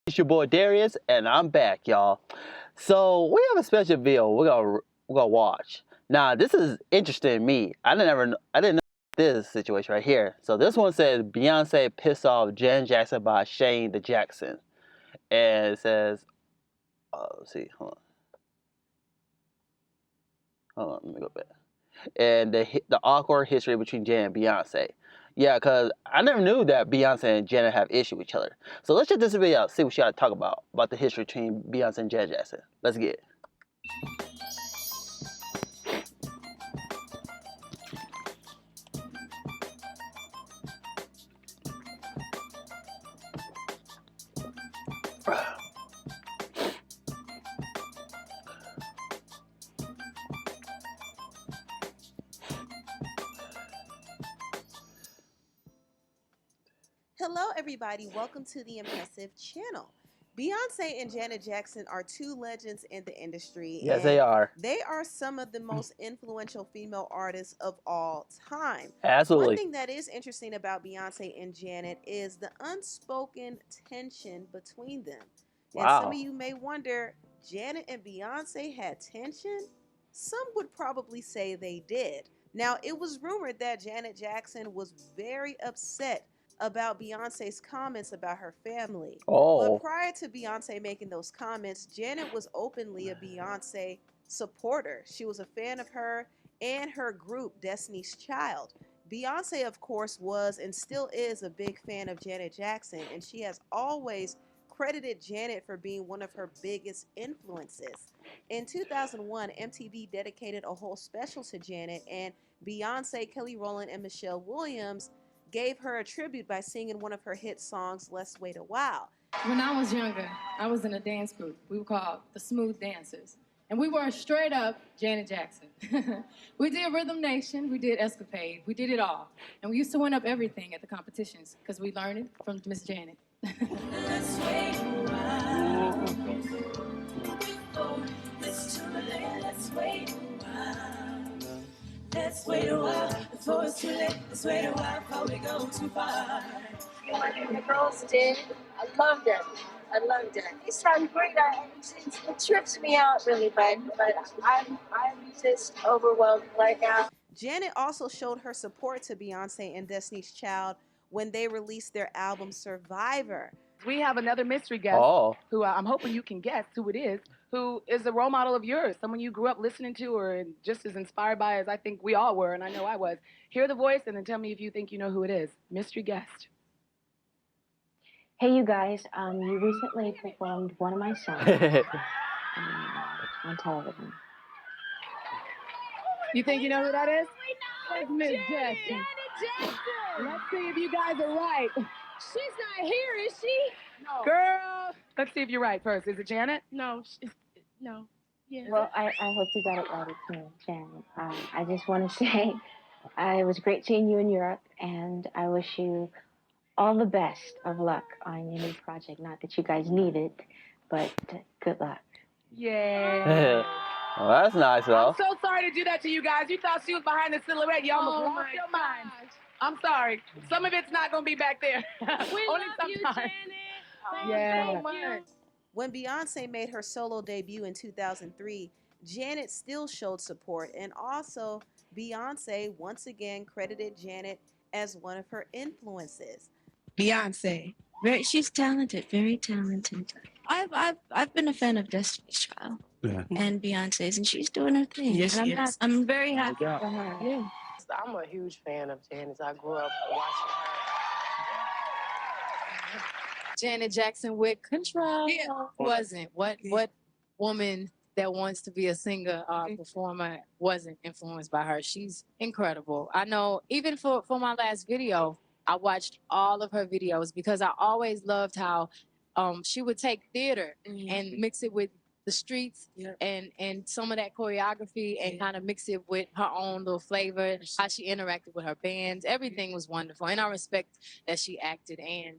It's your boy Darius, and I'm back, y'all. So we have a special video we're gonna watch. Now this is interesting to me. I didn't know this situation right here. So this one says Beyonce pissed off Janet Jackson by Shane the Jackson, and it says, let's see, hold on, let me go back. And the awkward history between Janet and Beyonce. Yeah, cause I never knew that Beyonce and Janet have issue with each other. So let's check this video out, see what she got to talk about the history between Beyonce and Janet Jackson. Let's get it. Hello everybody, welcome to the Impressive Channel. Beyonce and Janet Jackson are two legends in the industry. Yes, they are. They are some of the most influential female artists of all time. Absolutely. One thing that is interesting about Beyonce and Janet is the unspoken tension between them. Wow. And some of you may wonder, Janet and Beyonce had tension? Some would probably say they did. Now, it was rumored that Janet Jackson was very upset about Beyonce's comments about her family. But prior to Beyonce making those comments, Janet was openly a Beyonce supporter. She was a fan of her and her group, Destiny's Child. Beyonce, of course, was and still is a big fan of Janet Jackson, and she has always credited Janet for being one of her biggest influences. In 2001, MTV dedicated a whole special to Janet, and Beyonce, Kelly Rowland, and Michelle Williams gave her a tribute by singing one of her hit songs, Let's Wait a While. When I was younger, I was in a dance group. We were called the Smooth Dancers. And we were straight up Janet Jackson. We did Rhythm Nation, we did Escapade, we did it all. And we used to win up everything at the competitions because we learned it from Miss Janet. Let's wait a while. Before it's too late, let's wait a while. Let's wait a while before it's too late. Let's wait a while before we go too far. The girls did. I loved it. I loved it. It sounded great. It trips me out really bad, but I'm just overwhelmed right now. Janet also showed her support to Beyonce and Destiny's Child when they released their album Survivor. We have another mystery guest who I'm hoping you can guess who it is, who is a role model of yours, someone you grew up listening to or just as inspired by as I think we all were, and I know I was. Hear the voice and then tell me if you think you know who it is. Mystery guest. Hey, you guys, you recently performed one of my songs on television. You think you know who that is? It's Miss Jackson. Janet Jackson! Let's see if you guys are right. She's not here, is she? No. Girl, let's see if you're right first. Is it Janet? No, no. Yeah. Well, I hope you got it right. It's me, Janet. I just want to say it was great seeing you in Europe, and I wish you all the best of luck on your new project. Not that you guys need it, but good luck. Yeah. Well, that's nice, though. I'm so sorry to do that to you guys. You thought she was behind the silhouette. You almost lost your mind. I'm sorry. Some of it's not going to be back there. We Only love you, sometimes. Janet. Yeah. So much. When Beyonce made her solo debut in 2003, Janet still showed support, and also Beyonce once again credited Janet as one of her influences. Beyonce, she's talented, very talented. I've been a fan of Destiny's Child and Beyonce's, and she's doing her thing. Yes, and she is. I'm very happy for her. Yeah. I'm a huge fan of Janet. I grew up watching her. Janet Jackson with Control. Yeah. Wasn't. What woman that wants to be a singer or performer wasn't influenced by her? She's incredible. I know even for my last video, I watched all of her videos because I always loved how she would take theater and mix it with the streets and some of that choreography and kind of mix it with her own little flavor, how she interacted with her bands. Everything was wonderful. And I respect that she acted and,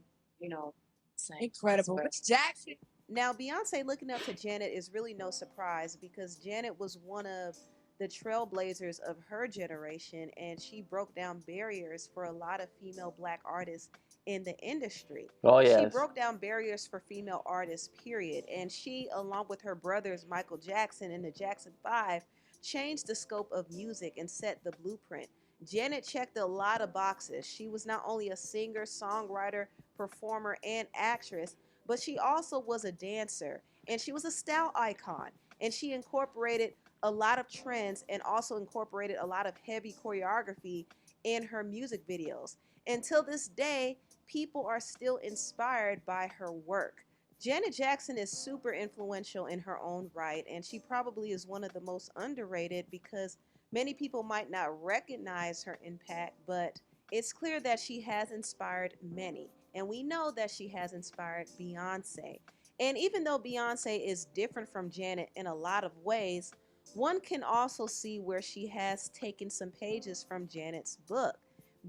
sang. Incredible. Miss Jackson. Now, Beyonce looking up to Janet is really no surprise because Janet was one of the trailblazers of her generation, and she broke down barriers for a lot of female Black artists in the industry. Oh, She yes. broke down barriers for female artists, period. And she, along with her brothers Michael Jackson and the Jackson 5, changed the scope of music and set the blueprint. Janet checked a lot of boxes. She was not only a singer, songwriter, performer, and actress, but she also was a dancer, and she was a style icon. And she incorporated a lot of trends and also incorporated a lot of heavy choreography in her music videos. Until this day, people are still inspired by her work. Janet Jackson is super influential in her own right, and she probably is one of the most underrated because many people might not recognize her impact, but it's clear that she has inspired many. And we know that she has inspired Beyonce. And even though Beyonce is different from Janet in a lot of ways, one can also see where she has taken some pages from Janet's book.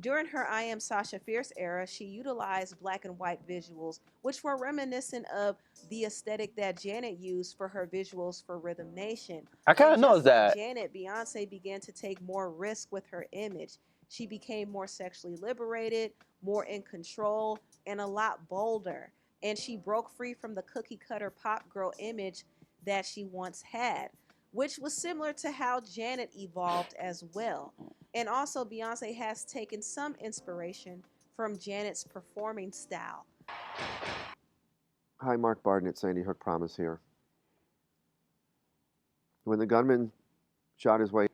During her I Am Sasha Fierce era, she utilized black and white visuals, which were reminiscent of the aesthetic that Janet used for her visuals for Rhythm Nation. I kind of And know just like that. Janet, Beyonce began to take more risk with her image. She became more sexually liberated, more in control, and a lot bolder. And she broke free from the cookie cutter pop girl image that she once had, which was similar to how Janet evolved as well. And also, Beyonce has taken some inspiration from Janet's performing style. Hi, Mark Barden at Sandy Hook Promise here. When the gunman shot his way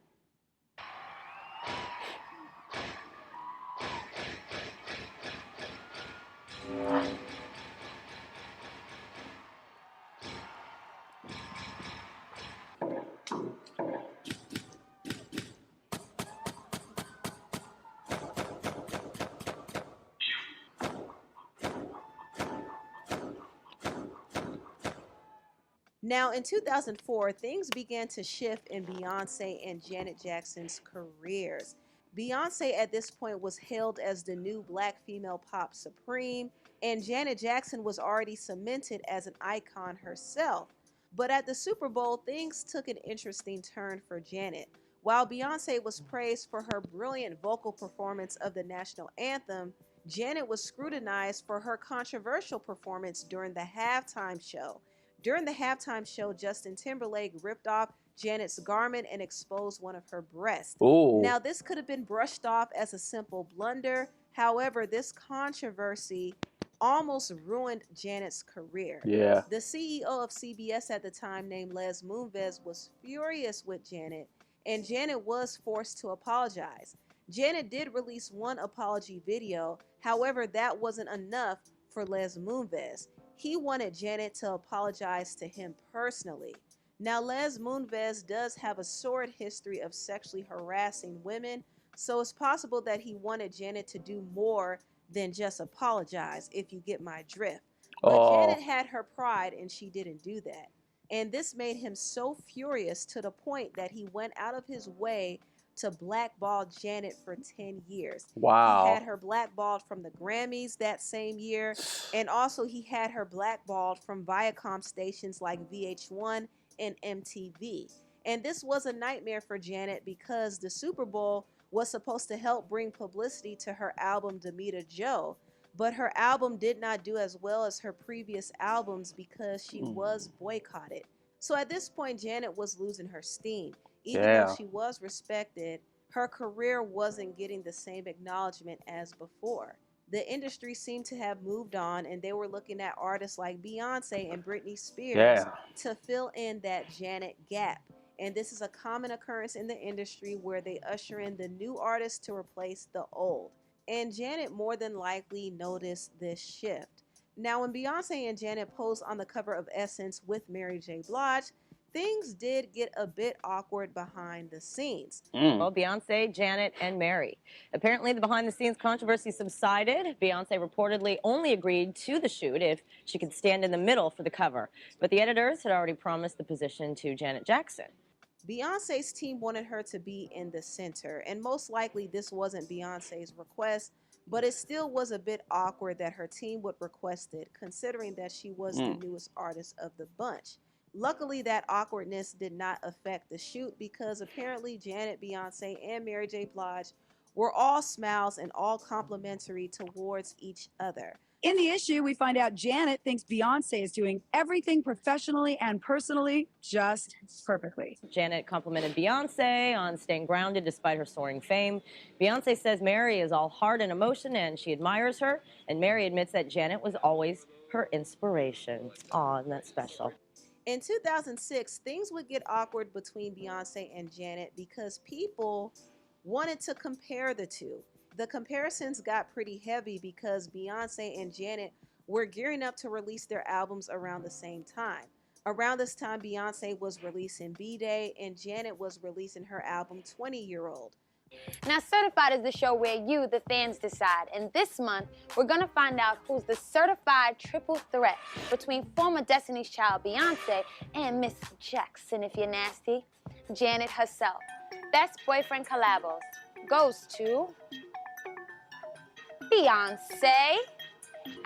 Now, in 2004, things began to shift in Beyonce and Janet Jackson's careers. Beyonce at this point was hailed as the new black female pop supreme, and Janet Jackson was already cemented as an icon herself. But at the Super Bowl, things took an interesting turn for Janet. While Beyonce was praised for her brilliant vocal performance of the national anthem, Janet was scrutinized for her controversial performance during the halftime show. During the halftime show, Justin Timberlake ripped off Janet's garment and exposed one of her breasts. Ooh. Now, this could have been brushed off as a simple blunder. However, this controversy almost ruined Janet's career. Yeah. The CEO of CBS at the time, named Les Moonves, was furious with Janet, and Janet was forced to apologize. Janet did release one apology video. However, that wasn't enough for Les Moonves. He wanted Janet to apologize to him personally. Now, Les Moonves does have a sordid history of sexually harassing women, so it's possible that he wanted Janet to do more than just apologize, if you get my drift. But Janet had her pride, and she didn't do that. And this made him so furious to the point that he went out of his way to blackball Janet for 10 years. Wow. He had her blackballed from the Grammys that same year, and also he had her blackballed from Viacom stations like VH1 and MTV. And this was a nightmare for Janet because the Super Bowl was supposed to help bring publicity to her album Damita Jo, but her album did not do as well as her previous albums because she was boycotted. So at this point, Janet was losing her steam. Even though she was respected, her career wasn't getting the same acknowledgement as before. The industry seemed to have moved on, and they were looking at artists like Beyonce and Britney Spears to fill in that Janet gap. And this is a common occurrence in the industry where they usher in the new artists to replace the old. And Janet more than likely noticed this shift. Now, when Beyonce and Janet posed on the cover of Essence with Mary J. Blige, things did get a bit awkward behind the scenes. Well, Beyonce, Janet, and Mary. Apparently, the behind-the-scenes controversy subsided. Beyonce reportedly only agreed to the shoot if she could stand in the middle for the cover. But the editors had already promised the position to Janet Jackson. Beyonce's team wanted her to be in the center, and most likely this wasn't Beyonce's request, but it still was a bit awkward that her team would request it, considering that she was the newest artist of the bunch. Luckily, that awkwardness did not affect the shoot because apparently Janet, Beyonce, and Mary J. Blige were all smiles and all complimentary towards each other. In the issue, we find out Janet thinks Beyonce is doing everything professionally and personally just perfectly. Janet complimented Beyonce on staying grounded despite her soaring fame. Beyonce says Mary is all heart and emotion and she admires her. And Mary admits that Janet was always her inspiration. Aw, and that's special. In 2006, things would get awkward between Beyonce and Janet because people wanted to compare the two. The comparisons got pretty heavy because Beyonce and Janet were gearing up to release their albums around the same time. Around this time, Beyonce was releasing B-Day and Janet was releasing her album 20-Year-Old. Now, Certified is the show where you, the fans, decide. And this month, we're going to find out who's the certified triple threat between former Destiny's Child Beyonce and Miss Jackson, if you're nasty, Janet herself. Best Boyfriend Collabos goes to Beyonce.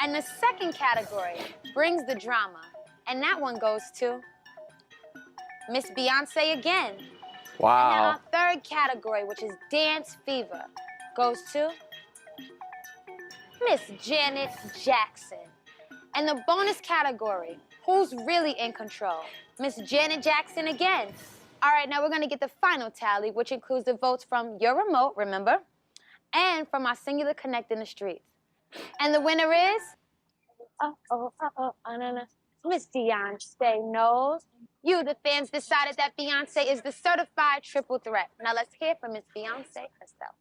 And the second category brings the drama. And that one goes to Miss Beyonce again. Wow. And then our third category, which is Dance Fever, goes to Miss Janet Jackson. And the bonus category, who's really in control? Miss Janet Jackson again. All right, now we're going to get the final tally, which includes the votes from your remote, remember, and from our Singular Connect in the streets. And the winner is Miss Beyonce knows. You, the fans, decided that Beyonce is the certified triple threat. Now let's hear from Miss Beyonce herself.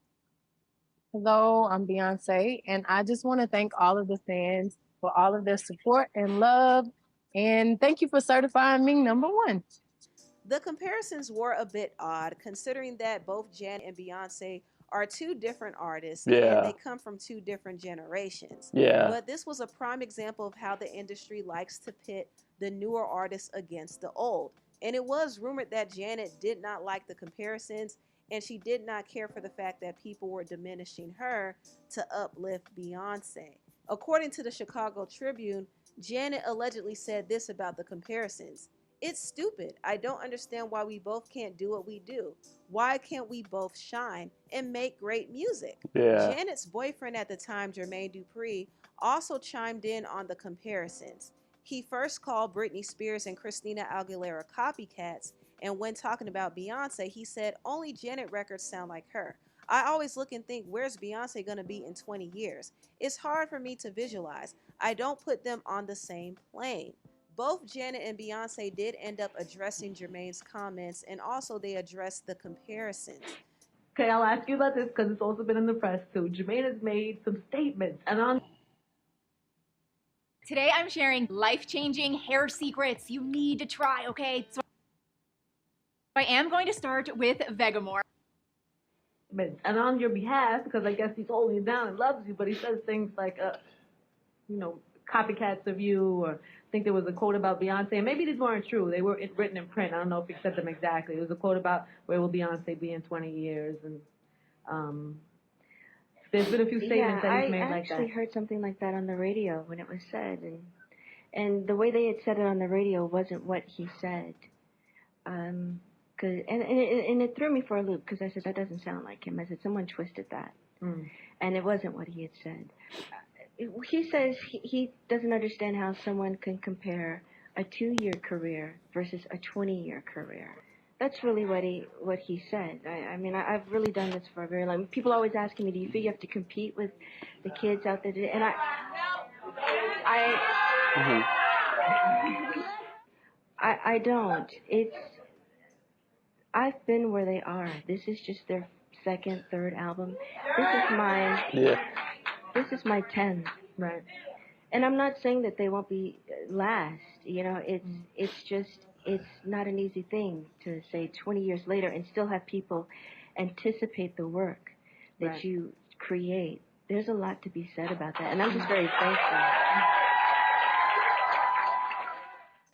Hello, I'm Beyonce, and I just want to thank all of the fans for all of their support and love, and thank you for certifying me #1. The comparisons were a bit odd, considering that both Janet and Beyonce are two different artists and they come from two different generations. But this was a prime example of how the industry likes to pit the newer artists against the old. And it was rumored that Janet did not like the comparisons and she did not care for the fact that people were diminishing her to uplift Beyonce. According to the Chicago Tribune, Janet allegedly said this about the comparisons. It's stupid. I don't understand why we both can't do what we do. Why can't we both shine and make great music? Janet's boyfriend at the time, Jermaine Dupri, also chimed in on the comparisons. He first called Britney Spears and Christina Aguilera copycats, and when talking about Beyonce, he said, only Janet records sound like her. I always look and think, where's Beyonce gonna be in 20 years? It's hard for me to visualize. I don't put them on the same plane. Both Janet and Beyonce did end up addressing Jermaine's comments, and also they addressed the comparisons. Okay, I'll ask you about this because it's also been in the press too. Jermaine has made some statements, and on today I'm sharing life-changing hair secrets you need to try, okay? So I am going to start with Vegamore. And on your behalf, because I guess he's holding you down and loves you, but he says things like, copycats of you, or I think there was a quote about Beyonce, and maybe these weren't true. They were written in print. I don't know if he said them exactly. It was a quote about where will Beyonce be in 20 years, and there's been a few statements that he's made like that. I actually heard something like that on the radio when it was said, and the way they had said it on the radio wasn't what he said. And it threw me for a loop because I said, that doesn't sound like him. I said, someone twisted that. And it wasn't what he had said. He says he doesn't understand how someone can compare a 2-year career versus a 20-year career. That's really what he said. I mean, I've really done this for a very long time. People always asking me, do you feel you have to compete with the kids out there today? And I don't. I've been where they are. This is just their second, third album. This is my 10th. Right. And I'm not saying that they won't be last. It's not an easy thing to say 20 years later and still have people anticipate the work that you create. There's a lot to be said about that, and I'm just very thankful.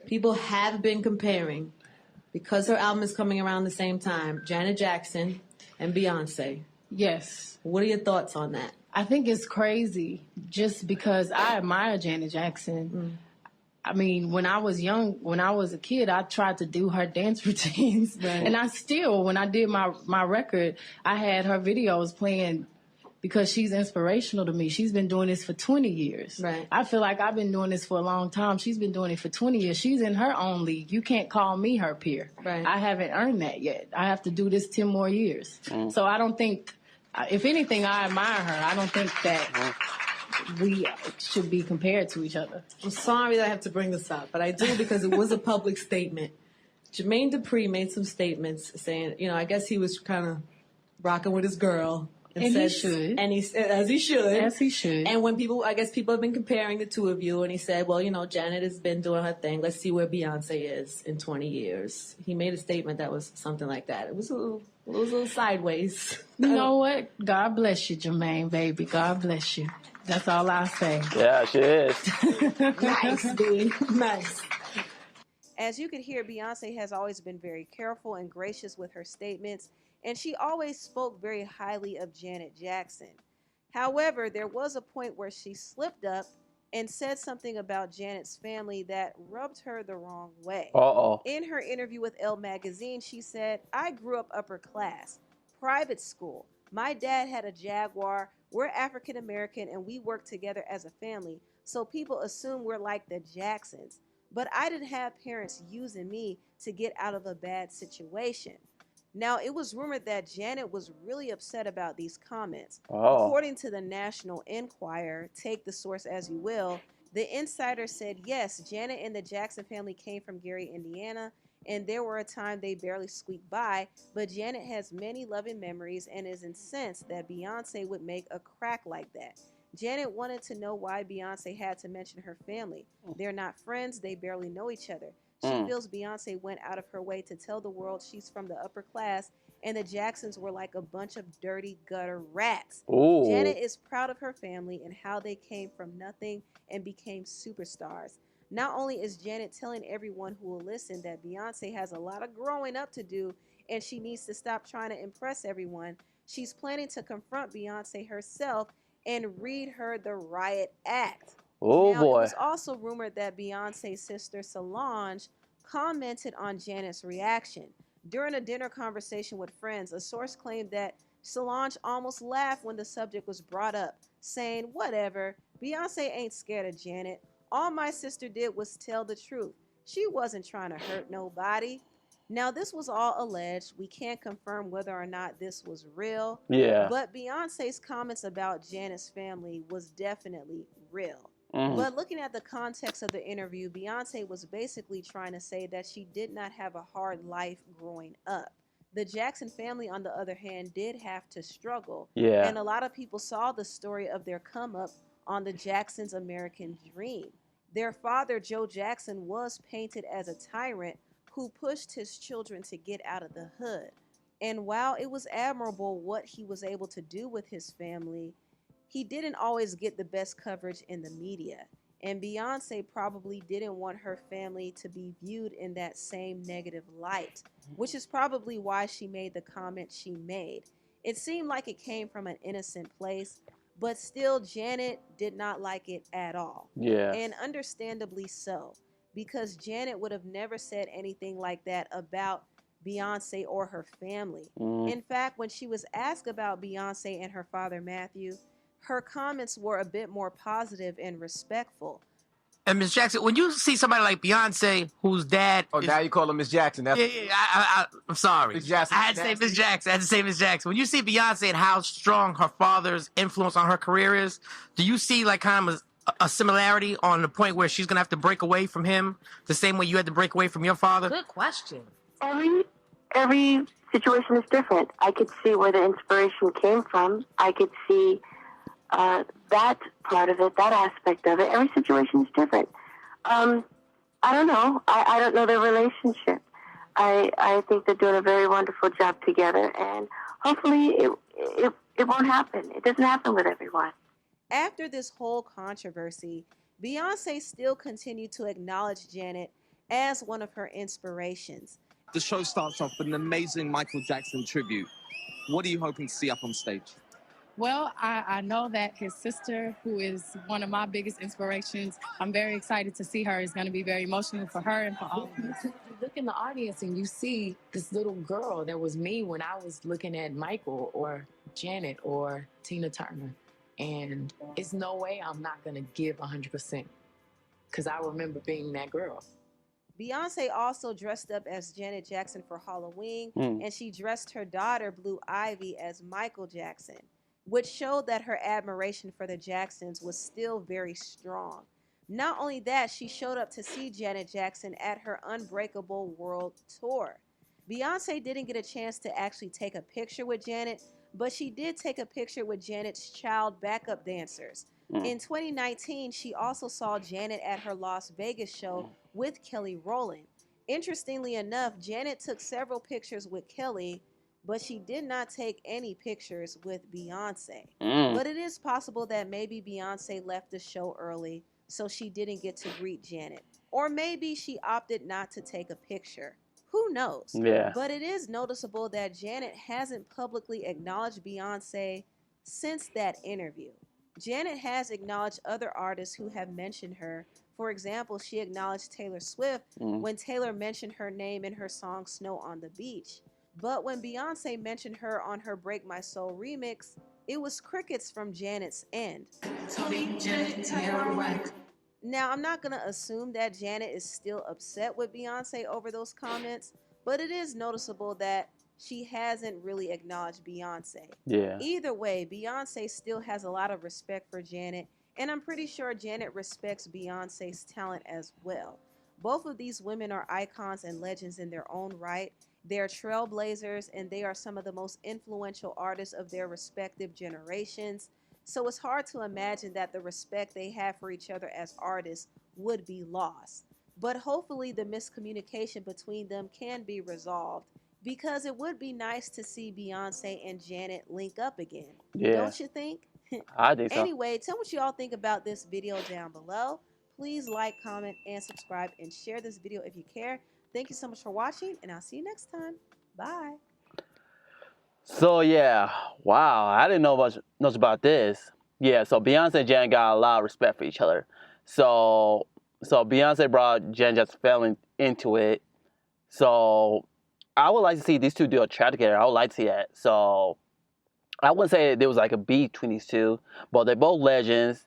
People have been comparing, because her album is coming around the same time, Janet Jackson and Beyonce. Yes. What are your thoughts on that? I think it's crazy just because I admire Janet Jackson. I mean, when I was young, when I was a kid, I tried to do her dance routines. Right. And I still, when I did my record, I had her videos playing because she's inspirational to me. She's been doing this for 20 years. Right. I feel like I've been doing this for a long time. She's been doing it for 20 years. She's in her own league. You can't call me her peer. Right. I haven't earned that yet. I have to do this 10 more years. So I don't think, if anything, I admire her. I don't think that we should be compared to each other. I'm sorry that I have to bring this up, but I do because it was a public statement. Jermaine Dupri made some statements saying, you know, I guess he was kind of rocking with his girl. And he should. And as he should. As he should. And when people, I guess people have been comparing the two of you, and he said, well, you know, Janet has been doing her thing. Let's see where Beyonce is in 20 years. He made a statement that was something like that. It was a little sideways. You know what? God bless you, Jermaine, baby. God bless you. That's all I say. Yeah, she is. Nice, B. Nice. As you could hear, Beyonce has always been very careful and gracious with her statements, and she always spoke very highly of Janet Jackson. However, there was a point where she slipped up and said something about Janet's family that rubbed her the wrong way. Uh-oh. In her interview with Elle magazine, she said, "I grew up upper class, private school. My dad had a Jaguar. We're African American and we work together as a family, so people assume we're like the Jacksons. But I didn't have parents using me to get out of a bad situation." Now, it was rumored that Janet was really upset about these comments. Oh. According to the National Enquirer, take the source as you will, the insider said, yes, Janet and the Jackson family came from Gary, Indiana, and there were a time they barely squeaked by, but Janet has many loving memories and is incensed that Beyonce would make a crack like that. Janet wanted to know why Beyonce had to mention her family. They're not friends, they barely know each other. She feels Beyonce went out of her way to tell the world she's from the upper class and the Jacksons were like a bunch of dirty gutter rats. Ooh. Janet is proud of her family and how they came from nothing and became superstars. Not only is Janet telling everyone who will listen that Beyonce has a lot of growing up to do and she needs to stop trying to impress everyone, she's planning to confront Beyonce herself and read her the riot act. Oh, now, boy. It was also rumored that Beyonce's sister Solange commented on Janet's reaction. During a dinner conversation with friends, a source claimed that Solange almost laughed when the subject was brought up, saying, "Whatever, Beyonce ain't scared of Janet. All my sister did was tell the truth. She wasn't trying to hurt nobody." Now, this was all alleged. We can't confirm whether or not this was real. Yeah. But Beyonce's comments about Janet's family was definitely real. Mhm. But looking at the context of the interview, Beyonce was basically trying to say that she did not have a hard life growing up. The Jackson family, on the other hand, did have to struggle. Yeah. And a lot of people saw the story of their come up on the Jacksons' American dream. Their father, Joe Jackson, was painted as a tyrant who pushed his children to get out of the hood. And while it was admirable what he was able to do with his family, he didn't always get the best coverage in the media. And Beyonce probably didn't want her family to be viewed in that same negative light, which is probably why she made the comment she made. It seemed like it came from an innocent place, but still Janet did not like it at all. Yeah. And understandably so, because Janet would have never said anything like that about Beyonce or her family. In fact, when she was asked about Beyonce and her father Matthew, her comments were a bit more positive and respectful. And Miss Jackson, when you see somebody like Beyonce, whose dad... Oh, now you call her Miss Jackson. That's... I'm sorry. Miss Jackson. I had to say Miss Jackson. I had to say Miss Jackson. When you see Beyonce and how strong her father's influence on her career is, do you see like kind of a similarity on the point where she's going to have to break away from him the same way you had to break away from your father? Good question. Every situation is different. I could see where the inspiration came from. I could see that part of it, that aspect of it. Every situation is different. I don't know. I don't know their relationship. I think they're doing a very wonderful job together, and hopefully it won't happen. It doesn't happen with everyone. After this whole controversy, Beyonce still continued to acknowledge Janet as one of her inspirations. The show starts off with an amazing Michael Jackson tribute. What are you hoping to see up on stage? Well, I know that his sister, who is one of my biggest inspirations, I'm very excited to see her. It's going to be very emotional for her and for all of us. You look in the audience and you see this little girl that was me when I was looking at Michael or Janet or Tina Turner. And it's no way I'm not going to give 100% because I remember being that girl. Beyonce also dressed up as Janet Jackson for Halloween, and she dressed her daughter, Blue Ivy, as Michael Jackson, which showed that her admiration for the Jacksons was still very strong. Not only that, she showed up to see Janet Jackson at her Unbreakable World Tour. Beyonce didn't get a chance to actually take a picture with Janet, but she did take a picture with Janet's child backup dancers. In 2019, she also saw Janet at her Las Vegas show with Kelly Rowland. Interestingly enough, Janet took several pictures with Kelly, but she did not take any pictures with Beyonce. But it is possible that maybe Beyonce left the show early, so she didn't get to greet Janet. Or maybe she opted not to take a picture. Who knows? Yeah. But it is noticeable that Janet hasn't publicly acknowledged Beyonce since that interview. Janet has acknowledged other artists who have mentioned her. For example, she acknowledged Taylor Swift when Taylor mentioned her name in her song Snow on the Beach. But when Beyonce mentioned her on her Break My Soul remix, it was crickets from Janet's end. Now, I'm not going to assume that Janet is still upset with Beyonce over those comments, but it is noticeable that she hasn't really acknowledged Beyonce. Yeah. Either way, Beyonce still has a lot of respect for Janet, and I'm pretty sure Janet respects Beyonce's talent as well. Both of these women are icons and legends in their own right. They are trailblazers, and they are some of the most influential artists of their respective generations. So it's hard to imagine that the respect they have for each other as artists would be lost. But hopefully the miscommunication between them can be resolved, because it would be nice to see Beyonce and Janet link up again. Yeah. Don't you think? I think so. Anyway, tell what you all think about this video down below. Please like, comment, and subscribe, and share this video if you care. Thank you so much for watching, and I'll see you next time. Bye. So yeah, wow, I didn't know much about this. Yeah, so Beyonce and Janet got a lot of respect for each other. So Beyonce brought Janet Jackson family into it. So I would like to see these two do a track together. I would like to see that. So I wouldn't say there was like a beef between these two, but they're both legends.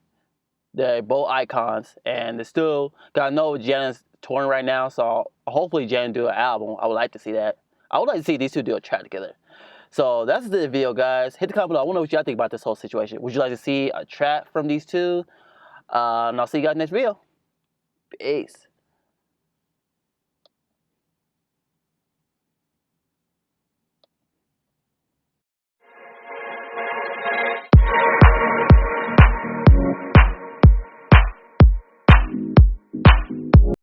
They're both icons, and they still got to know Janet's touring right now. So hopefully Janet do an album. I would like to see that. I would like to see these two do a track together. So that's the video, guys. Hit the comment below. I want to know what y'all think about this whole situation. Would you like to see a track from these two? And I'll see you guys next video. Peace.